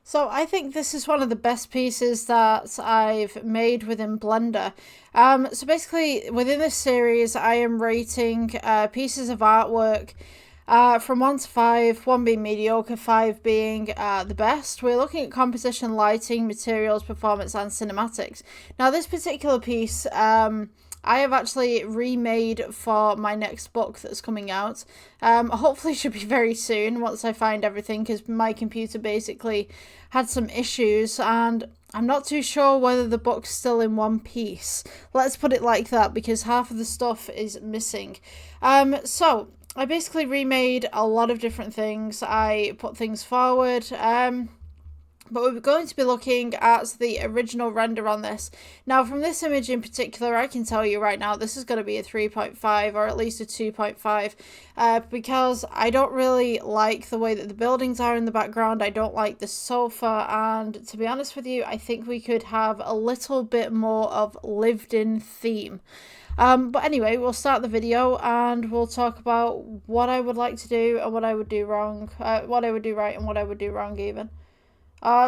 So I think this is one of the best pieces that I've made within Blender. So basically within this series I am rating pieces of artwork from 1 to 5, 1 being mediocre, 5 being the best. We're looking at composition, lighting, materials, performance and cinematics. Now this particular piece I have actually remade for my next book that's coming out. Hopefully should be very soon once I find everything, because my computer basically had some issues and I'm not too sure whether the book's still in one piece. Let's put it like that, because half of the stuff is missing. So I basically remade a lot of different things. I put things forward. But we're going to be looking at the original render on this. Now, from this image in particular, I can tell you right now, this is going to be a 3.5 or at least a 2.5 because I don't really like the way that the buildings are in the background. I don't like the sofa, and to be honest with you, I think we could have a little bit more of lived-in theme. But anyway, we'll start the video and we'll talk about what I would like to do and what I would do wrong, what I would do right and what I would do wrong even.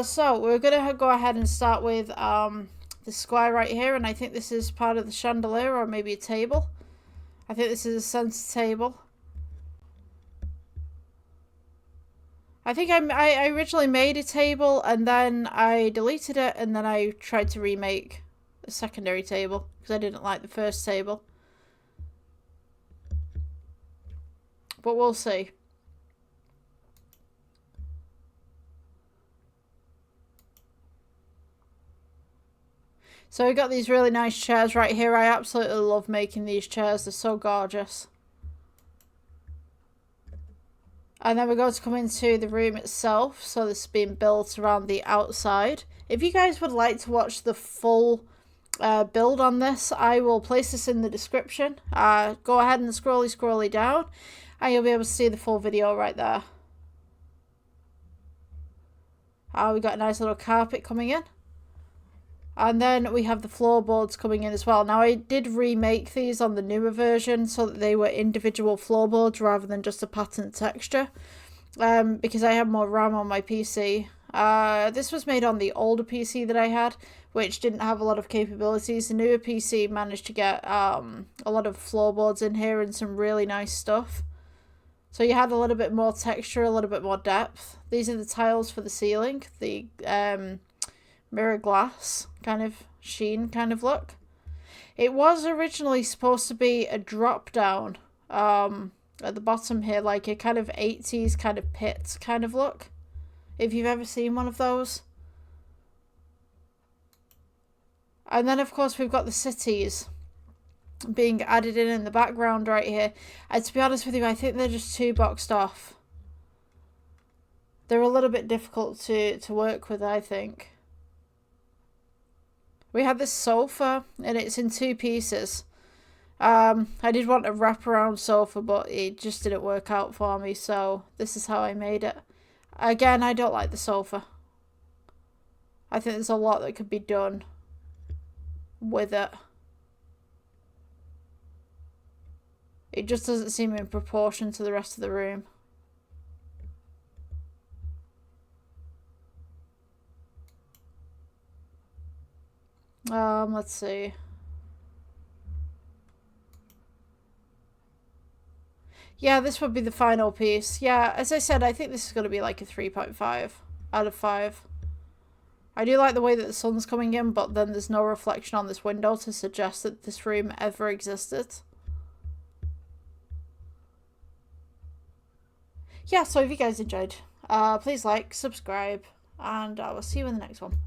So we're going to go ahead and start with the square right here, and I think this is part of the chandelier or maybe a table. I think this is a center table. I think I originally made a table and then I deleted it and then I tried to remake a secondary table because I didn't like the first table. But we'll see. So we got these really nice chairs right here. I absolutely love making these chairs. They're so gorgeous. And then we're going to come into the room itself. So this is being built around the outside. If you guys would like to watch the full build on this, I will place this in the description. Go ahead and scrolly down and you'll be able to see the full video right there. We got a nice little carpet coming in. And then we have the floorboards coming in as well. Now, I did remake these on the newer version so that they were individual floorboards rather than just a pattern texture. Because I have more RAM on my PC. This was made on the older PC that I had, which didn't have a lot of capabilities. The newer PC managed to get a lot of floorboards in here and some really nice stuff. So you had a little bit more texture, a little bit more depth. These are the tiles for the ceiling. The mirror glass kind of sheen kind of look. It was originally supposed to be a drop down at the bottom here, like a kind of 80s kind of pit kind of look, if you've ever seen one of those. And then of course we've got the cities being added in the background right here, and to be honest with you, I think they're just too boxed off. They're a little bit difficult to work with, I think. We had this sofa, and it's in 2 pieces. I did want a wraparound sofa, but it just didn't work out for me, so this is how I made it. Again, I don't like the sofa. I think there's a lot that could be done with it. It just doesn't seem in proportion to the rest of the room. Let's see. Yeah, this would be the final piece. Yeah, as I said, I think this is going to be like a 3.5 out of 5. I do like the way that the sun's coming in, but then there's no reflection on this window to suggest that this room ever existed. Yeah, so if you guys enjoyed, please like, subscribe, and I will see you in the next one.